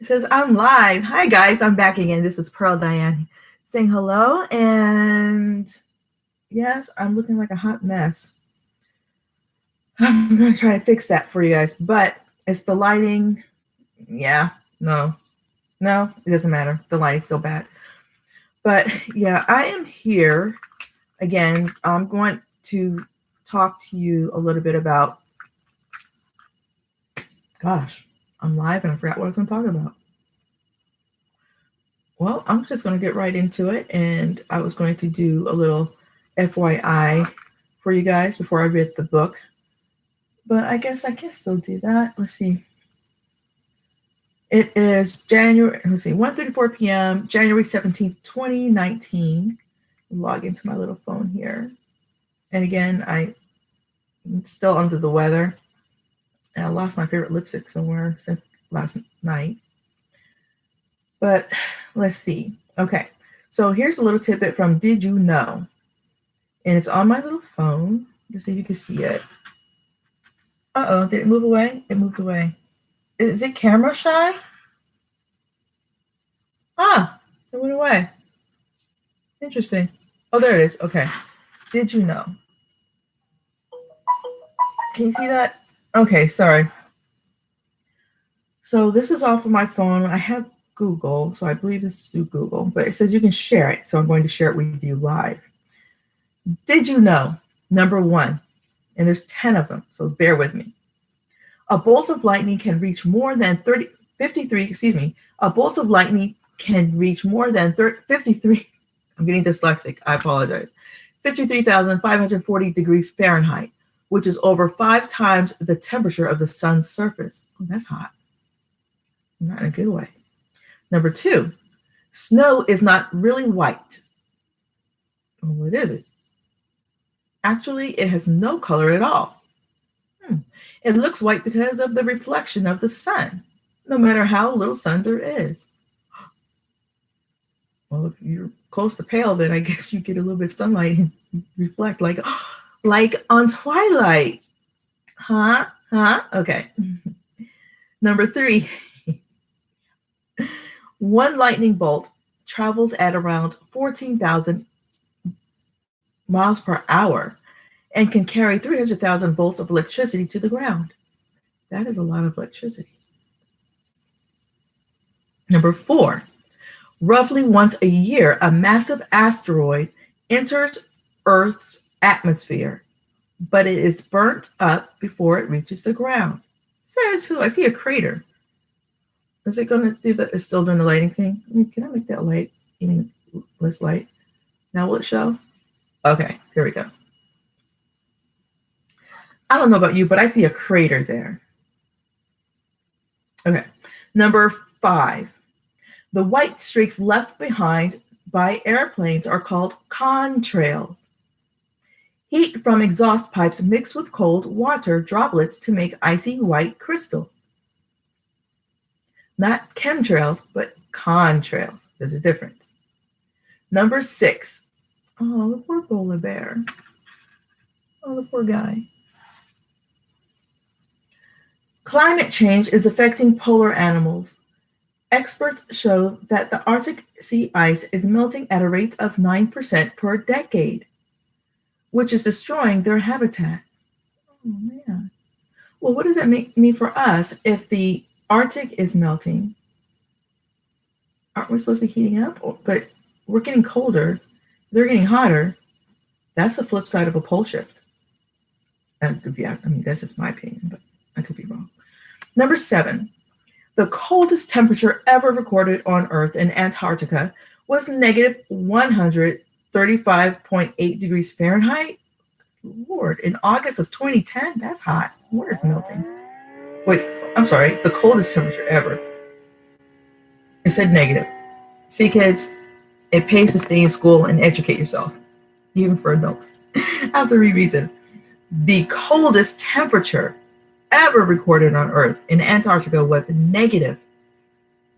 It says, I'm live. Hi, guys. I'm back again. This is Pearl Diane saying hello. And yes, I'm looking like a hot mess. I'm going to try to fix that for you guys. But it's the lighting. Yeah, no, it doesn't matter. The lighting's still bad. But yeah, I am here again. I'm going to talk to you a little bit about, gosh, I'm live and I forgot what I was going to talk about. Well, I'm just going to get right into it. And I was going to do a little FYI for you guys before I read the book. But I guess I can still do that. Let's see. It is January, 1:34 p.m., January 17th, 2019. Log into my little phone here. And again, I'm still under the weather. And I lost my favorite lipstick somewhere since last night. But let's see. Okay, so here's a little tidbit from Did You Know? And it's on my little phone. Let's see if you can see it. Uh-oh, did it move away? It moved away. Is it camera shy? Ah, it went away. Interesting. Oh, there it is. Okay. Did you know? Can you see that? Okay, sorry. So this is off of my phone. I have Google, so I believe this is through Google, but it says you can share it, so I'm going to share it with you live. Did you know? Number 1, and there's 10 of them, so bear with me. A bolt of lightning can reach more than a bolt of lightning can reach more than 53, I'm getting dyslexic, I apologize, 53,540 degrees Fahrenheit, which is over 5 times the temperature of the sun's surface. Oh, that's hot. Not in a good way. Number 2, snow is not really white. What is it? Actually, it has no color at all. It looks white because of the reflection of the sun, no matter how little sun there is. Well, if you're close to pale, then I guess you get a little bit of sunlight and reflect like on Twilight. Huh? Okay. Number 3, one lightning bolt travels at around 14,000 miles per hour and can carry 300,000 volts of electricity to the ground. That is a lot of electricity. Number 4, roughly once a year, a massive asteroid enters Earth's atmosphere, but it is burnt up before it reaches the ground. Says who? I see a crater. Is it going to do that? It's still doing the lighting thing. Can I make that light even less light? Now will it show? Okay, there we go. I don't know about you, but I see a crater there. Okay, number 5. The white streaks left behind by airplanes are called contrails. Heat from exhaust pipes mixed with cold water droplets to make icy white crystals. Not chemtrails, but contrails. There's a difference. Number 6. Oh, the poor polar bear. Oh, the poor guy. Climate change is affecting polar animals. Experts show that the Arctic sea ice is melting at a rate of 9% per decade, which is destroying their habitat. Oh, man. Well, what does that mean for us if the Arctic is melting? Aren't we supposed to be heating up? But we're getting colder. They're getting hotter. That's the flip side of a pole shift. And if you ask, that's just my opinion, but I could be wrong. Number 7, the coldest temperature ever recorded on Earth in Antarctica was negative 135.8 degrees Fahrenheit. Lord, in August of 2010, that's hot. Water's melting. Wait, I'm sorry, the coldest temperature ever. It said negative. See, kids, it pays to stay in school and educate yourself, even for adults. I have to reread this. The coldest temperature ever recorded on Earth in Antarctica was negative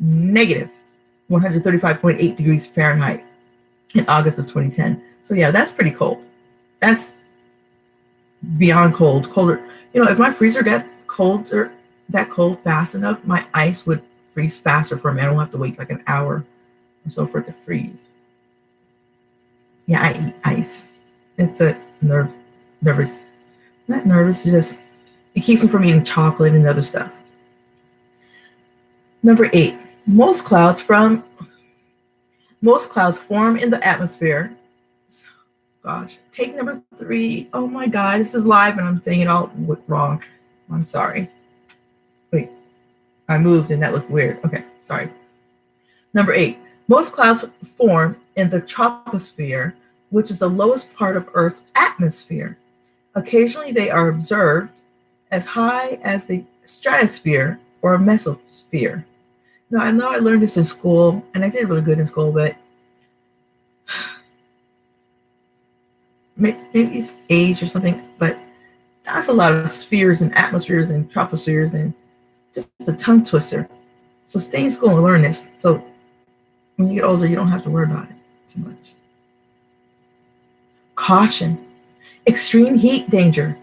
135.8 degrees Fahrenheit in August of 2010. So yeah, that's pretty cold. That's beyond cold. Colder. If my freezer got that cold fast enough, my ice would freeze faster for me. I don't have to wait like an hour or so for it to freeze. Yeah, I eat ice. It's a nervous, not nervous, just it keeps me from eating chocolate and other stuff. Number 8, most clouds form in the atmosphere. Gosh, take number 3. Oh my God, this is live and I'm saying it all wrong. I'm sorry. Wait, I moved and that looked weird. Okay, sorry. Number 8, most clouds form in the troposphere, which is the lowest part of Earth's atmosphere. Occasionally, they are observed as high as the stratosphere or mesosphere. Now, I know I learned this in school, and I did really good in school, but maybe it's age or something, but that's a lot of spheres and atmospheres and tropospheres and just a tongue twister. So stay in school and learn this. So when you get older, you don't have to worry about it too much. Caution, extreme heat danger.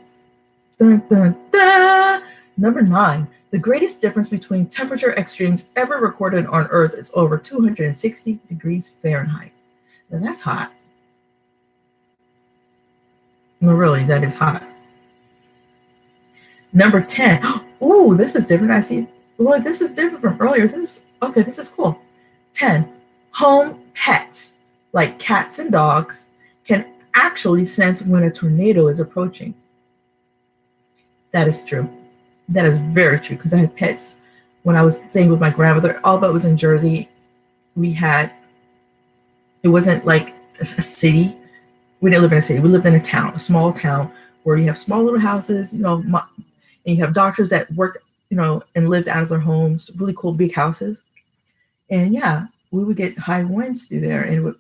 Dun, dun, dun. Number 9, the greatest difference between temperature extremes ever recorded on Earth is over 260 degrees Fahrenheit. Now that's hot. No, really, that is hot. Number 10. Oh, this is different. I see. Well, this is different from earlier. This is cool. 10. Home pets, like cats and dogs, can actually sense when a tornado is approaching. That is true. That is very true, because I had pets when I was staying with my grandmother. Although it was in Jersey, it wasn't like a city. We didn't live in a city. We lived in a town, a small town, where you have small little houses, and you have doctors that worked, and lived out of their homes, really cool big houses. And yeah, we would get high winds through there, and it would,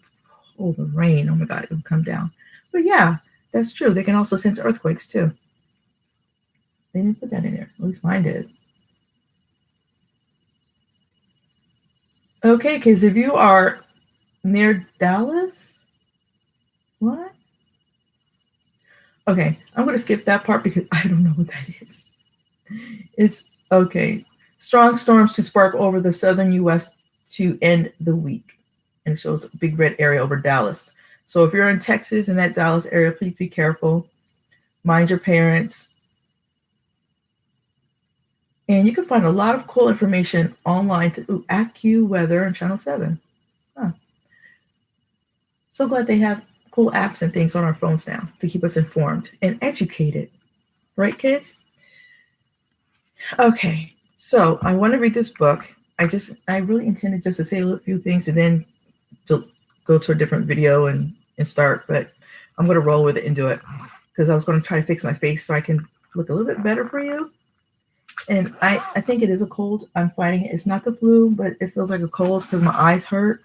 the rain, oh my God, it would come down. But yeah, that's true. They can also sense earthquakes too. They didn't put that in there. At least mine did. Okay, kids, if you are near Dallas, what? Okay, I'm going to skip that part because I don't know what that is. It's okay. Strong storms to spark over the southern U.S. to end the week. And it shows a big red area over Dallas. So if you're in Texas, in that Dallas area, please be careful. Mind your parents. And you can find a lot of cool information online through AccuWeather and Channel 7. Huh. So glad they have cool apps and things on our phones now to keep us informed and educated. Right, kids? Okay, so I want to read this book. I really intended just to say a few things and then to go to a different video and start, but I'm going to roll with it and do it because I was going to try to fix my face so I can look a little bit better for you. And I think it is a cold. I'm fighting it. It's not the flu, but it feels like a cold because my eyes hurt.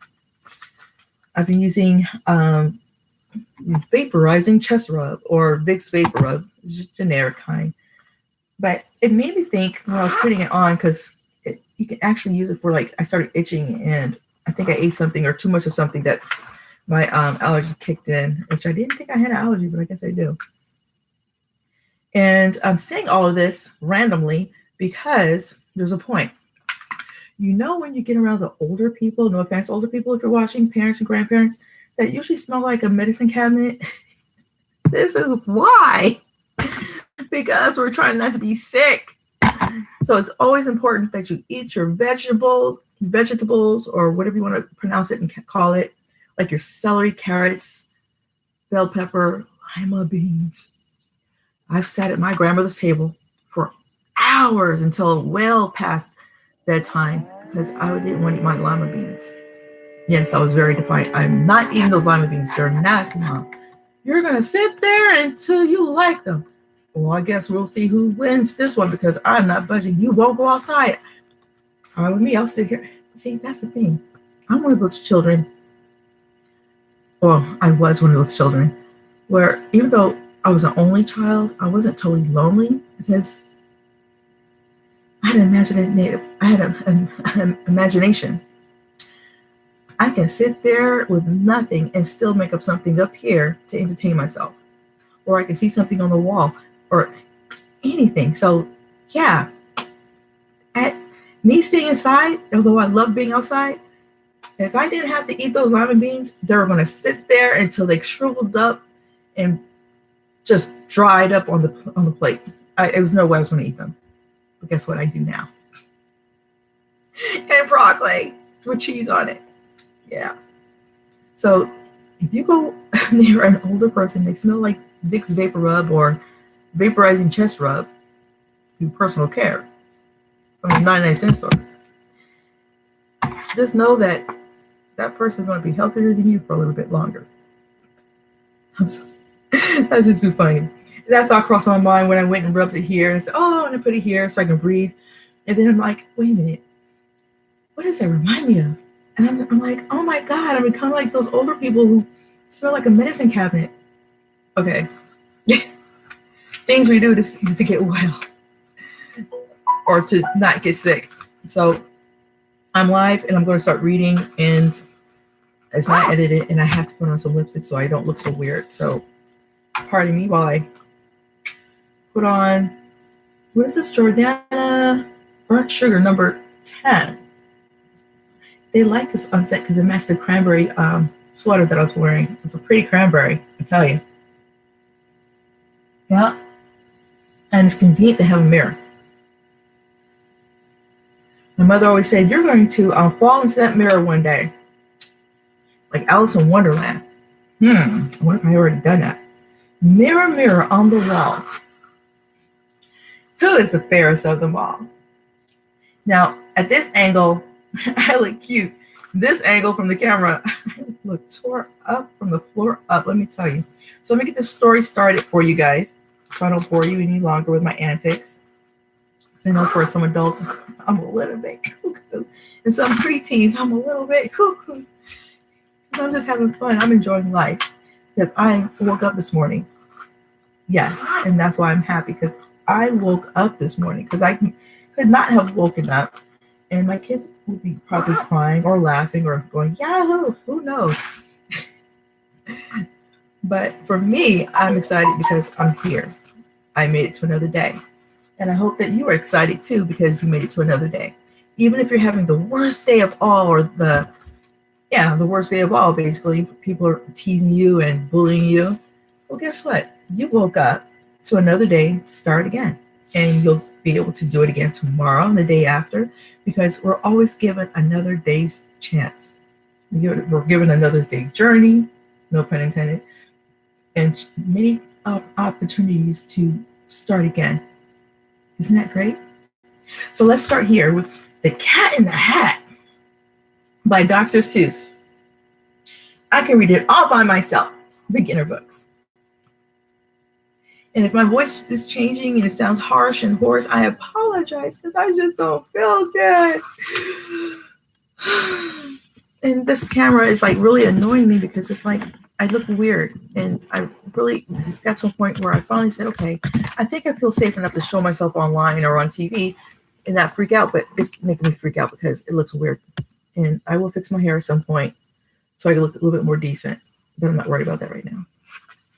I've been using vaporizing chest rub or Vicks Vapor Rub, generic kind. But it made me think when I was putting it on, because you can actually use it for, like, I started itching and I think I ate something or too much of something that my allergy kicked in, which I didn't think I had an allergy, but I guess I do. And I'm saying all of this randomly because there's a point. When you get around the older people, no offense, older people, if you're watching, parents and grandparents, that usually smell like a medicine cabinet. This is why. Because we're trying not to be sick. So it's always important that you eat your vegetables, or whatever you want to pronounce it and call it, like your celery, carrots, bell pepper, lima beans. I've sat at my grandmother's table for hours until well past bedtime because I didn't want to eat my lima beans. Yes, I was very defiant. I'm not eating those lima beans. They're nasty, Mom. You're going to sit there until you like them. Well, I guess we'll see who wins this one because I'm not budging. You won't go outside. All right, with me, I'll sit here. See, that's the thing. I'm one of those children. Well, I was one of those children where even though I was an only child, I wasn't totally lonely because I had an imagination. I can sit there with nothing and still make up something up here to entertain myself. Or I can see something on the wall or anything. So yeah, Me staying inside, although I love being outside, if I didn't have to eat those lima beans, they were going to sit there until they shriveled up and just dried up on the plate. It was no way I was going to eat them. But guess what I do now? And broccoli with cheese on it. Yeah. So if you go near an older person, they smell like Vicks Vapor Rub or vaporizing chest rub through personal care from the 99-cent store. Just know that that person is going to be healthier than you for a little bit longer. I'm sorry. That's just too funny. That thought crossed my mind when I went and rubbed it here and said, oh, I'm going to put it here so I can breathe. And then I'm like, wait a minute. What does that remind me of? And I'm like, oh my God, I'm becoming like those older people who smell like a medicine cabinet. Okay. Things we do to get well or to not get sick. So I'm live and I'm going to start reading, and it's not edited, and I have to put on some lipstick so I don't look so weird. So pardon me while I put on, what is this, Jordana Burnt Sugar number 10. They like this on set because it matched the cranberry sweater that I was wearing. It's a pretty cranberry, I tell you. Yeah. And it's convenient to have a mirror. My mother always said, you're going to fall into that mirror one day. Like Alice in Wonderland. I wonder if I already done that. Mirror, mirror on the wall. Who is the fairest of them all? Now, at this angle, I look cute. This angle from the camera, I look tore up from the floor up, let me tell you. So let me get this story started for you guys so I don't bore you any longer with my antics. So I know for some adults, I'm a little bit cuckoo. And some preteens, I'm a little bit cuckoo. I'm just having fun. I'm enjoying life because I woke up this morning. Yes, and that's why I'm happy, because I woke up this morning because I could not have woken up. And my kids would be probably crying or laughing or going, Yahoo, who knows? But for me, I'm excited because I'm here. I made it to another day. And I hope that you are excited too because you made it to another day. Even if you're having the worst day of all, or the worst day of all, basically, people are teasing you and bullying you. Well, guess what? You woke up to another day to start again. And you'll be able to do it again tomorrow and the day after, because we're always given another day's chance. We're given another day's journey, no pun intended, and many opportunities to start again. Isn't that great? So let's start here with The Cat in the Hat by Dr. Seuss. I can read it all by myself, beginner books. And if my voice is changing and it sounds harsh and hoarse, I apologize because I just don't feel good. And this camera is like really annoying me because it's like I look weird. And I really got to a point where I finally said, okay, I think I feel safe enough to show myself online or on TV and not freak out. But it's making me freak out because it looks weird. And I will fix my hair at some point so I can look a little bit more decent. But I'm not worried about that right now.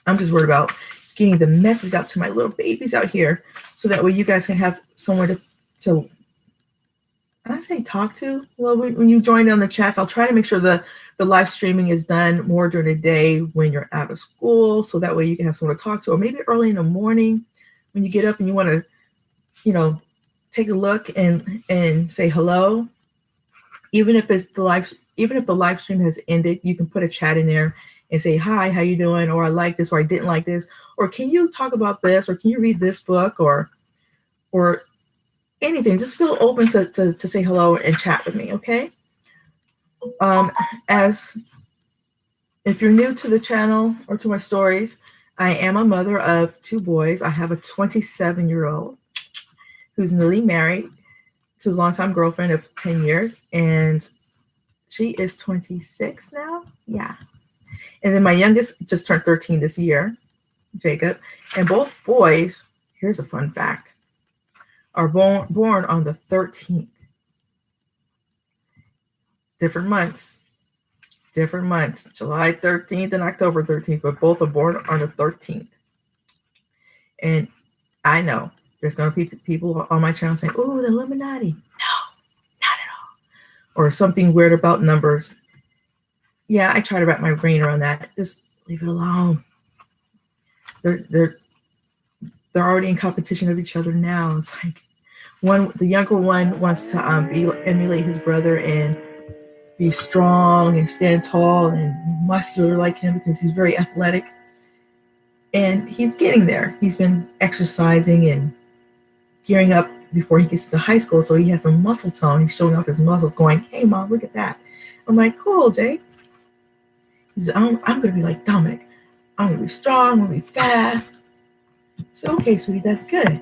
I'm just worried about getting the message out to my little babies out here so that way you guys can have somewhere to I say talk to. Well, when you join on the chats, I'll try to make sure the live streaming is done more during the day when you're out of school, so that way you can have someone to talk to, or maybe early in the morning when you get up and you want to, take a look and say hello. Even if the live stream has ended, you can put a chat in there and say, hi, how you doing? Or I like this, or I didn't like this, or can you talk about this, or can you read this book, or anything. Just feel open to say hello and chat with me, okay? As if you're new to the channel or to my stories, I am a mother of 2 boys. I have a 27-year-old who's newly married to his longtime girlfriend of 10 years, and she is 26 now. Yeah. And then my youngest just turned 13 this year, Jacob. And both boys, here's a fun fact, are born on the 13th. Different months, July 13th and October 13th, but both are born on the 13th. And I know there's going to be people on my channel saying, oh, the Illuminati. No, or something weird about numbers. Yeah, I try to wrap my brain around that. Just leave it alone. They're they're already in competition of each other now. It's like the younger one wants to emulate his brother and be strong and stand tall and muscular like him because he's very athletic. And he's getting there. He's been exercising and gearing up before he gets to high school, so he has some muscle tone. He's showing off his muscles, going, "Hey, Mom, look at that." I'm like, "Cool, Jay." He said, I'm going to be like Dominic. I'm going to be strong. I'm going to be fast. So, okay, sweetie, that's good.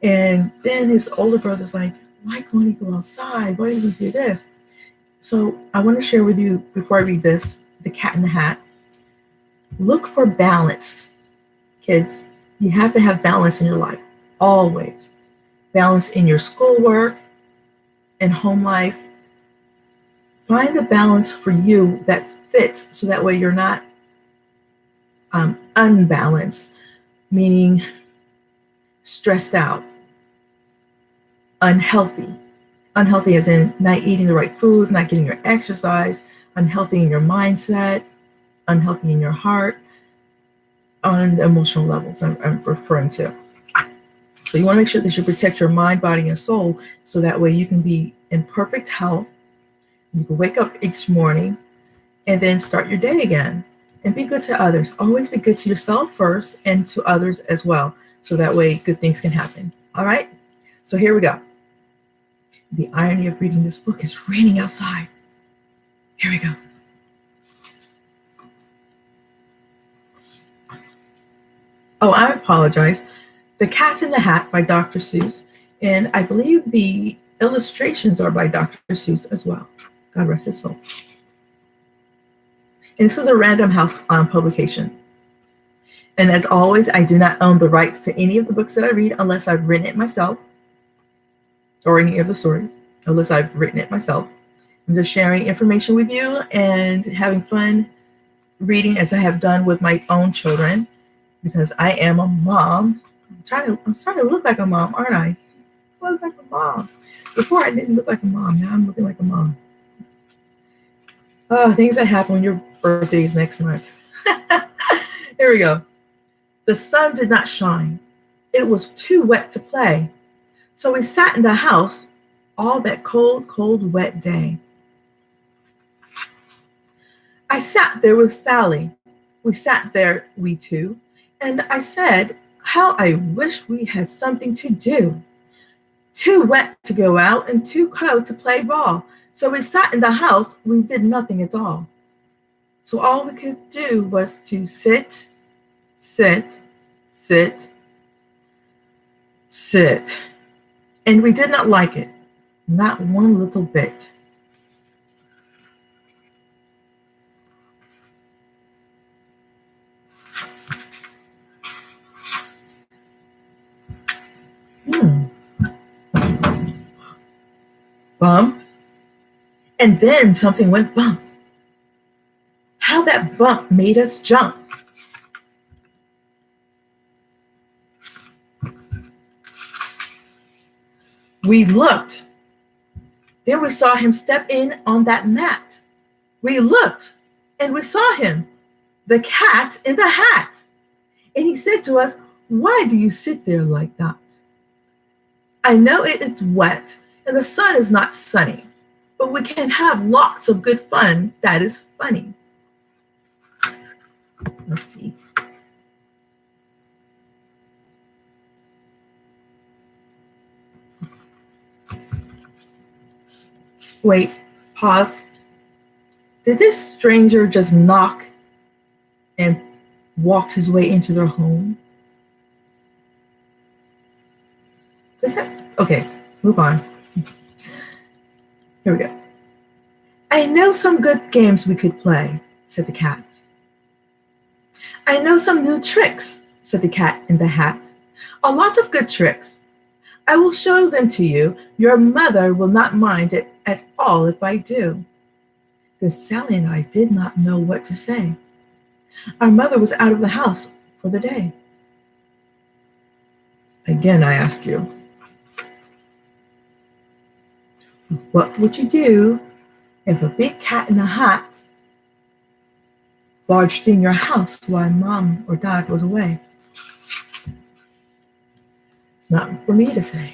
And then his older brother's like, "Why can't he go outside? Why did he do this?" So I want to share with you, before I read this, The Cat in the Hat. Look for balance, kids. You have to have balance in your life, always. Balance in your schoolwork and home life. Find the balance for you that fits, so that way you're not unbalanced, meaning stressed out, unhealthy. Unhealthy as in not eating the right foods, not getting your exercise, unhealthy in your mindset, unhealthy in your heart, on the emotional levels I'm referring to. So you want to make sure that you protect your mind, body, and soul, so that way you can be in perfect health. You can wake up each morning and then start your day again and be good to others. Always be good to yourself first and to others as well. So that way good things can happen. All right. So here we go. The irony of reading this book is raining outside. Here we go. Oh, I apologize. The Cat in the Hat by Dr. Seuss. And I believe the illustrations are by Dr. Seuss as well. God rest his soul. And this is a Random House publication. And as always, I do not own the rights to any of the books that I read unless I've written it myself, or any of the stories, unless I've written it myself. I'm just sharing information with you and having fun reading, as I have done with my own children, because I am a mom. I'm starting to look like a mom, aren't I? I look like a mom. Before I didn't look like a mom. Now I'm looking like a mom. Oh, things that happen when your birthday is next month. Here we go. The sun did not shine. It was too wet to play. So we sat in the house all that cold, cold, wet day. I sat there with Sally. We sat there, we two, and I said, "How I wish we had something to do. Too wet to go out and too cold to play ball. So we sat in the house, we did nothing at all. So all we could do was to sit, sit, sit, sit. And we did not like it, not one little bit." Bump. And then something went bump. How that bump made us jump. We looked. Then we saw him step in on that mat. We looked and we saw him, the cat in the hat. And he said to us, "Why do you sit there like that? I know it is wet and the sun is not sunny, but we can have lots of good fun that is funny." Let's see. Wait, pause. Did this stranger just knock and walked his way into their home? Okay, move on. Here we go. "I know some good games we could play," said the cat. "I know some new tricks," said the cat in the hat. "A lot of good tricks. I will show them to you. Your mother will not mind it at all if I do." Then Sally and I did not know what to say. Our mother was out of the house for the day. Again, I ask you, What would you do if a big cat in a hat barged in your house while mom or dad was away? It's not for me to say.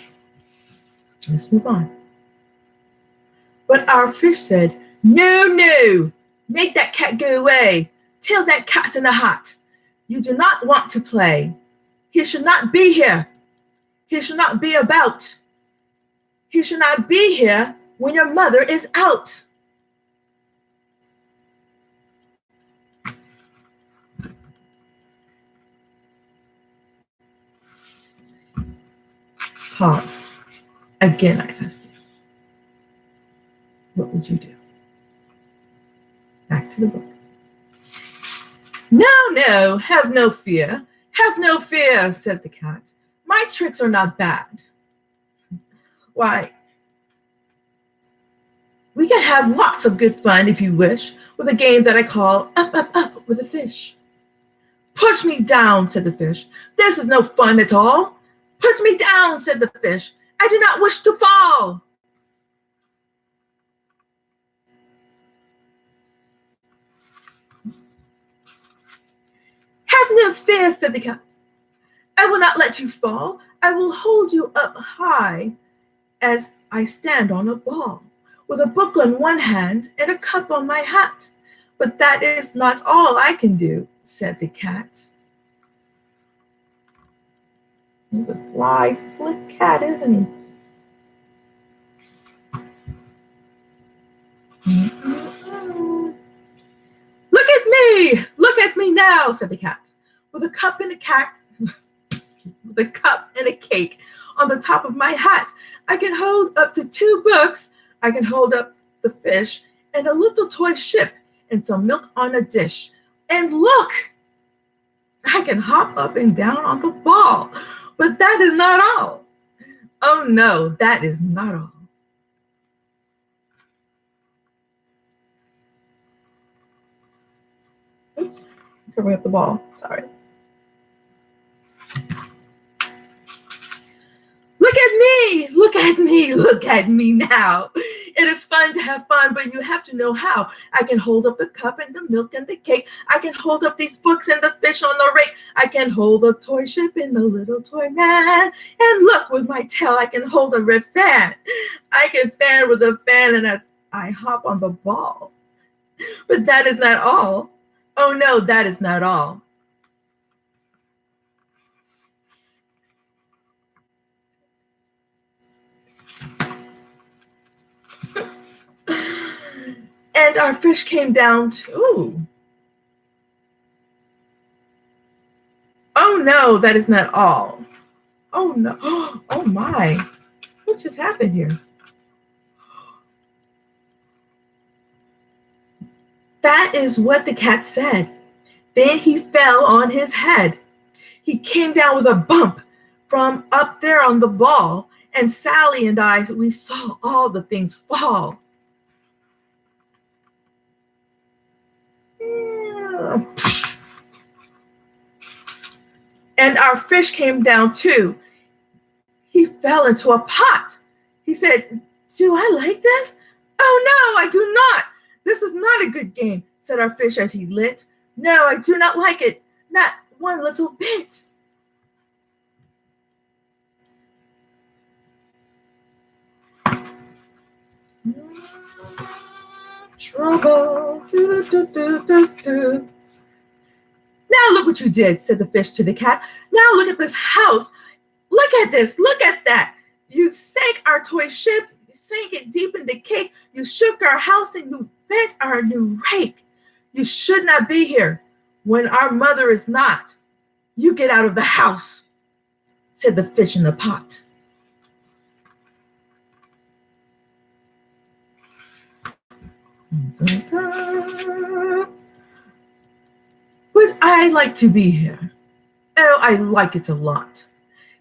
Let's move on. But our fish said, "No, no, make that cat go away. Tell that cat in the hat, you do not want to play. He should not be here. He should not be about. He should not be here when your mother is out." Pause. Again, I ask you, what would you do? Back to the book. "No, no, have no fear. Have no fear," said the cat. "My tricks are not bad. Why, we can have lots of good fun, if you wish, with a game that I call Up, Up, Up with a Fish." "Push me down," said the fish. "This is no fun at all." "Push me down," said the fish. "I do not wish to fall." "Have no fear," said the cat. "I will not let you fall. I will hold you up high as I stand on a ball, with a book on one hand and a cup on my hat. But that is not all I can do," said the cat. He's a sly, slick cat, isn't he? Look at me now," said the cat, with a cup and a with a cup and a cake on the top of my hat. I can hold up to 2 books. I can hold up the fish and a little toy ship and some milk on a dish. And look, I can hop up and down on the ball. But that is not all. Oh no, that is not all. Oops, covering up the ball. Sorry. Look at me, look at me now. It is fun to have fun, but you have to know how. I can hold up the cup and the milk and the cake. I can hold up these books and the fish on the rake. I can hold the toy ship and the little toy man. And look, with my tail, I can hold a red fan. I can fan with a fan, and as I hop on the ball. But that is not all. Oh no, that is not all. And our fish came down too. Oh no, that is not all. Oh no. Oh my. What just happened here? That is what the cat said. Then he fell on his head. He came down with a bump from up there on the ball, and Sally and I, we saw all the things fall. And our fish came down too. He fell into a pot. He said, "Do I like this? Oh no, I do not. This is not a good game," said our fish as he lit. "No, I do not like it. Not one little bit." Trouble. Do, do, do, do, do. "Now look what you did," said the fish to the cat. "Now look at this house. Look at this. Look at that. You sank our toy ship. You sank it deep in the cake. You shook our house and you bent our new rake. You should not be here when our mother is not. You get out of the house," said the fish in the pot. "But I like to be here. Oh, I like it a lot,"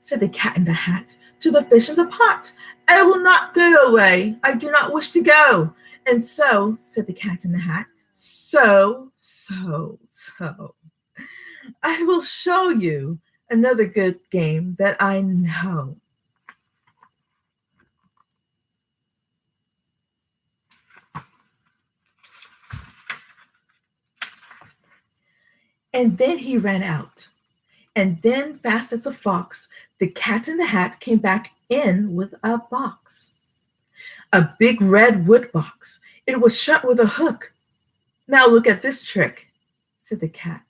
said the cat in the hat to the fish in the pot. "I will not go away. I do not wish to go." And so, said the cat in the hat, so, I will show you another good game that I know. And then he ran out. And then, fast as a fox, the cat in the hat came back in with a box. A big red wood box. It was shut with a hook. Now look at this trick, said the cat.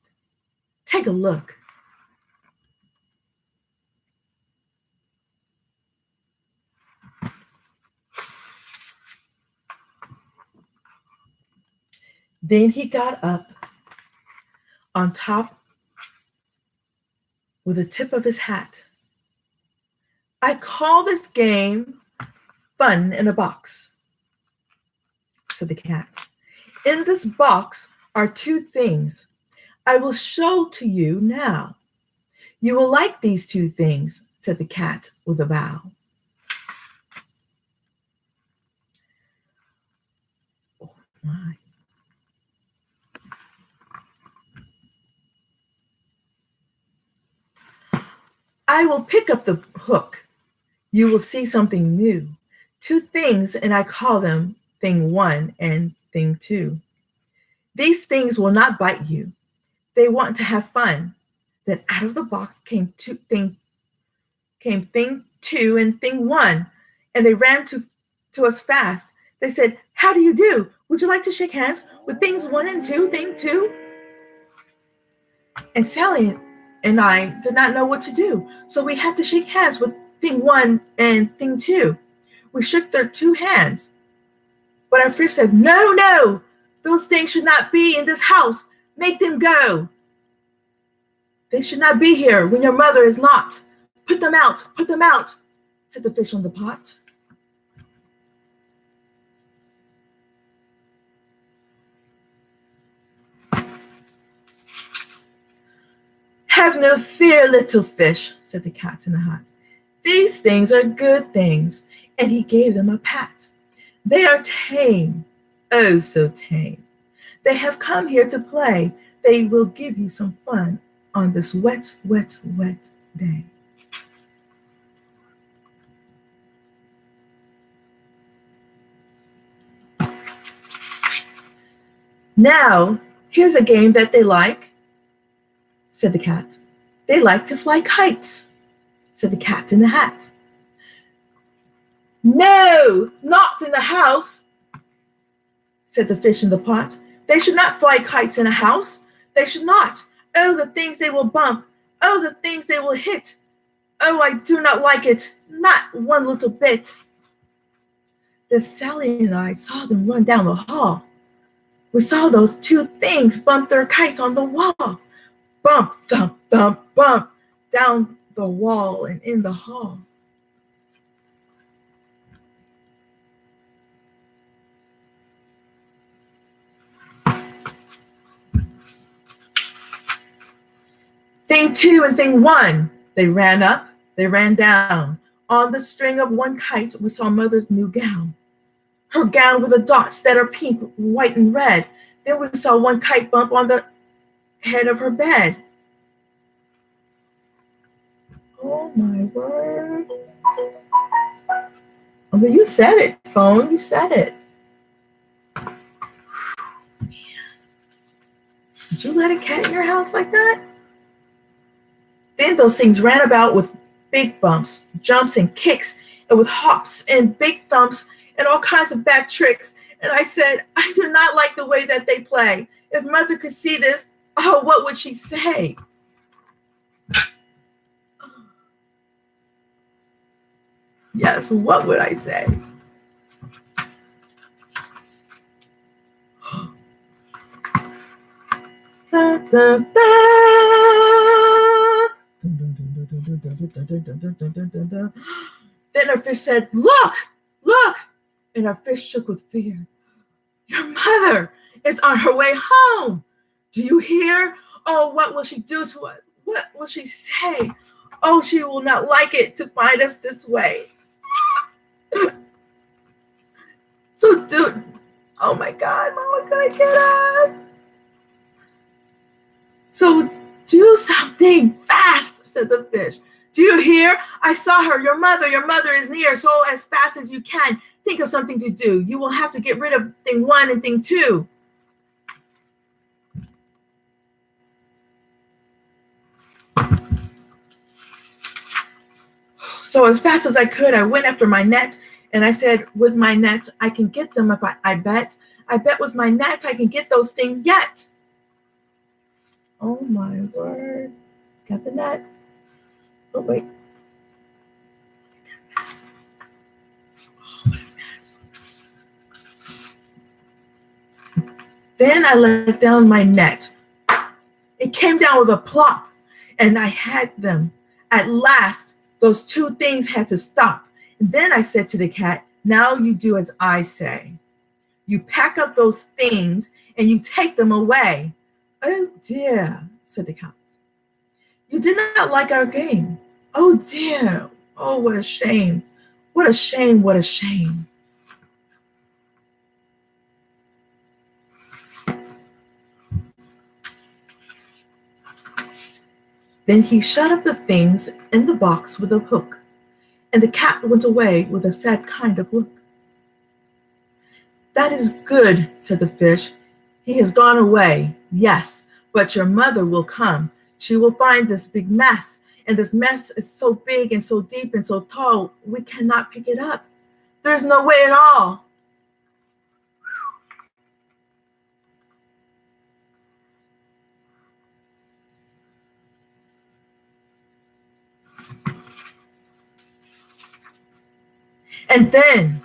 Take a look. Then he got up on top with the tip of his hat. I call this game Fun in a Box, said the cat. In this box are two things I will show to you now. You will like these two things, said the cat with a bow. Oh my. I will pick up the hook. You will see something new. Two things, and I call them thing one and thing two. These things will not bite you. They want to have fun. Then out of the box came thing two and thing one, and they ran to us fast. They said, "How do you do? Would you like to shake hands with things one and two, thing two?" And Sally and I did not know what to do, so we had to shake hands with thing one and thing two. We shook their two hands. But our fish said, "No, no, those things should not be in this house. Make them go. They should not be here when your mother is not. Put them out, said the fish on the pot. Have no fear, little fish, said the cat in the hat. These things are good things, and he gave them a pat. They are tame, oh so tame. They have come here to play. They will give you some fun on this wet, wet, wet day. Now, here's a game that they like, said the cat. They like to fly kites, said the cat in the hat. No, not in the house, said the fish in the pot. They should not fly kites in a house. They should not. Oh, the things they will bump. Oh, the things they will hit. Oh, I do not like it. Not one little bit. Then Sally and I saw them run down the hall. We saw those two things bump their kites on the wall. Bump, thump, thump, bump, down the wall and in the hall. Thing two and thing one, they ran up, they ran down. On the string of one kite, we saw Mother's new gown. Her gown with the dots that are pink, white, and red. Then we saw one kite bump on the head of her bed. Oh my word. Oh, but you said it, phone, you said it. Did you let a cat in your house like that? Then those things ran about with big bumps, jumps, and kicks, and with hops and big thumps and all kinds of bad tricks. And I said, I do not like the way that they play. If Mother could see this, oh, what would she say? Yes, what would I say? Da, da, da. Then our fish said, look, look. And our fish shook with fear. Your mother is on her way home. Do you hear? Oh, what will she do to us? What will she say? Oh, she will not like it to find us this way. So oh my God, Mama's gonna get us. So do something fast, said the fish. Do you hear? I saw her. Your mother is near. So as fast as you can, think of something to do. You will have to get rid of thing one and thing two. So as fast as I could, I went after my net, and I said, with my net, I can get them if I bet. I bet with my net I can get those things yet. Oh my word. Got the net. Oh wait. Oh, what a mess. Then I let down my net. It came down with a plop, and I had them. At last, those two things had to stop. And then I said to the cat, now you do as I say. You pack up those things and you take them away. Oh dear, said the cat. You did not like our game. Oh dear. Oh, what a shame. What a shame, what a shame. Then he shut up the things in the box with a hook, and the cat went away with a sad kind of look. That is good, said the fish. He has gone away, yes, but your mother will come. She will find this big mess, and this mess is so big and so deep and so tall, we cannot pick it up. There's no way at all. And then,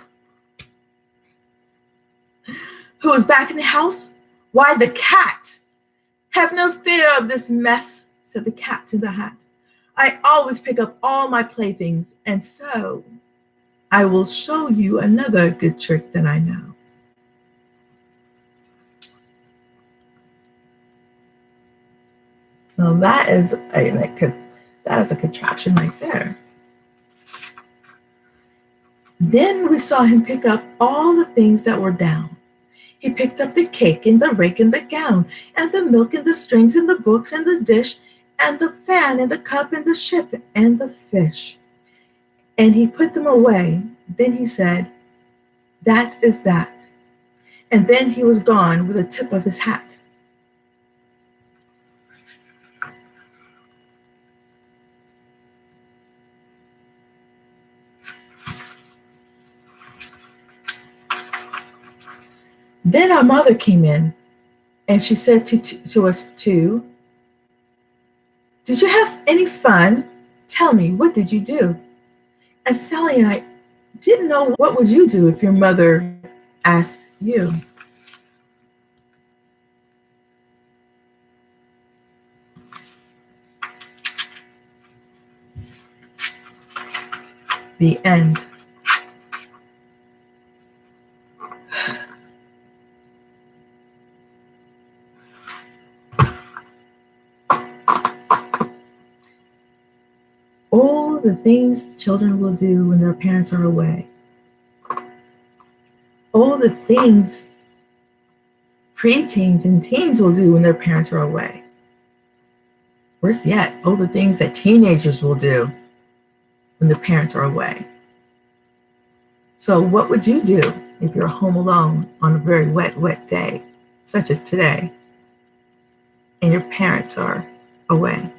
who was back in the house? Why, the cat. Have no fear of this mess, said the cat to the hat. I always pick up all my playthings, and so I will show you another good trick that I know. Now that is a contraption right there. Then we saw him pick up all the things that were down. He picked up the cake and the rake and the gown, and the milk and the strings and the books and the dish, and the fan and the cup and the ship and the fish. And he put them away. Then he said, that is that. And then he was gone with the tip of his hat. Then our mother came in, and she said to us too, did you have any fun? Tell me, what did you do? And Sally and I didn't know, what would you do if your mother asked you? The end. All the things children will do when their parents are away. All the things preteens and teens will do when their parents are away. Worse yet, all the things that teenagers will do when their parents are away. So what would you do if you're home alone on a very wet day, such as today, and your parents are away?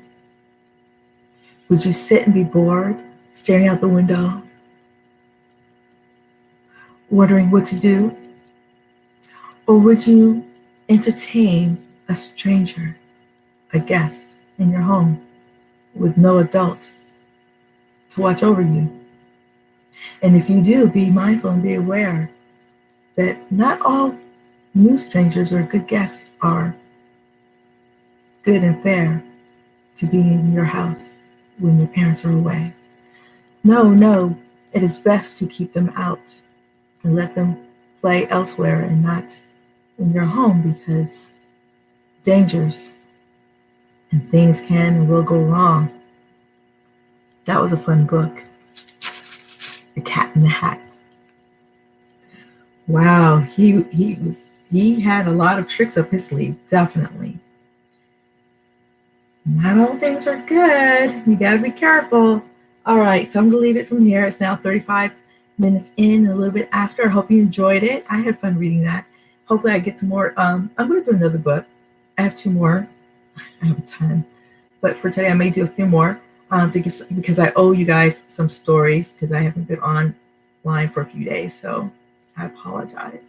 Would you sit and be bored, staring out the window, wondering what to do? Or would you entertain a stranger, a guest in your home with no adult to watch over you? And if you do, be mindful and be aware that not all new strangers or good guests are good and fair to be in your house when your parents are away. No, it is best to keep them out and let them play elsewhere and not in your home, because dangers and things can and will go wrong. That was a fun book. The Cat in the Hat. Wow, he had a lot of tricks up his sleeve, definitely. Not all things are good. You gotta be careful. All right, so I'm gonna leave it from here. It's now 35 minutes in, a little bit after. I hope you enjoyed it. I had fun reading that. Hopefully I get some more. I'm gonna do another book. I have 2 more. I have a ton. But for today, I may do a few more. because I owe you guys some stories because I haven't been online for a few days, so I apologize.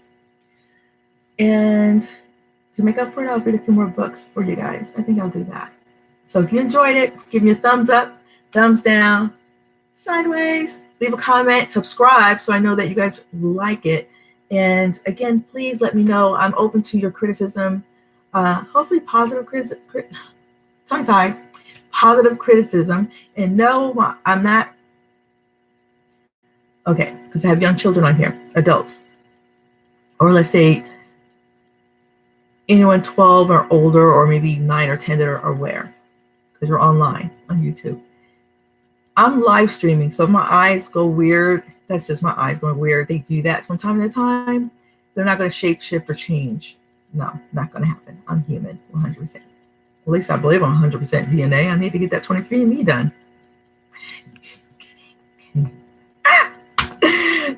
And to make up for it, I'll read a few more books for you guys. I think I'll do that. So if you enjoyed it, give me a thumbs up, thumbs down, sideways, leave a comment, subscribe so I know that you guys like it. And again, please let me know. I'm open to your criticism. Hopefully positive tongue-tied, positive criticism. And no, I'm not, okay, because I have young children on here, adults. Or let's say anyone 12 or older, or maybe 9 or 10 that are aware, because you're online on YouTube. I'm live streaming, so if my eyes go weird, that's just my eyes going weird. They do that from time to time. They're not going to shape shift or change. No, not going to happen. I'm human, 100%. At least I believe I'm 100% DNA. I need to get that 23andMe done.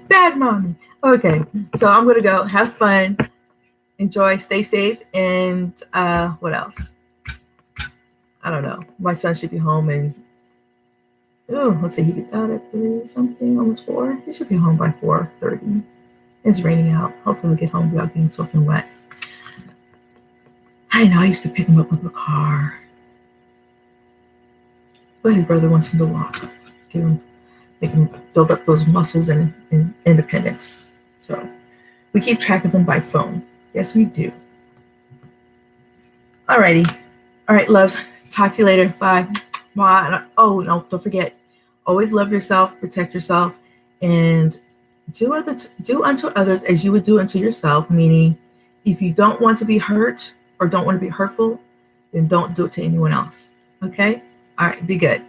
Bad mommy. Okay, so I'm going to go. Have fun. Enjoy. Stay safe. And what else? I don't know. My son should be home and let's see, he gets out at 3 something, almost 4. He should be home by 4:30. It's raining out. Hopefully he'll get home without being soaking wet. I know I used to pick him up with the car, but his brother wants him to walk. Make him build up those muscles and independence. So we keep track of him by phone. Yes, we do. Alrighty. All right, loves. Talk to you later. Bye. Oh, no, don't forget. Always love yourself, protect yourself, and do unto others as you would do unto yourself, meaning if you don't want to be hurt or don't want to be hurtful, then don't do it to anyone else. Okay? All right, be good.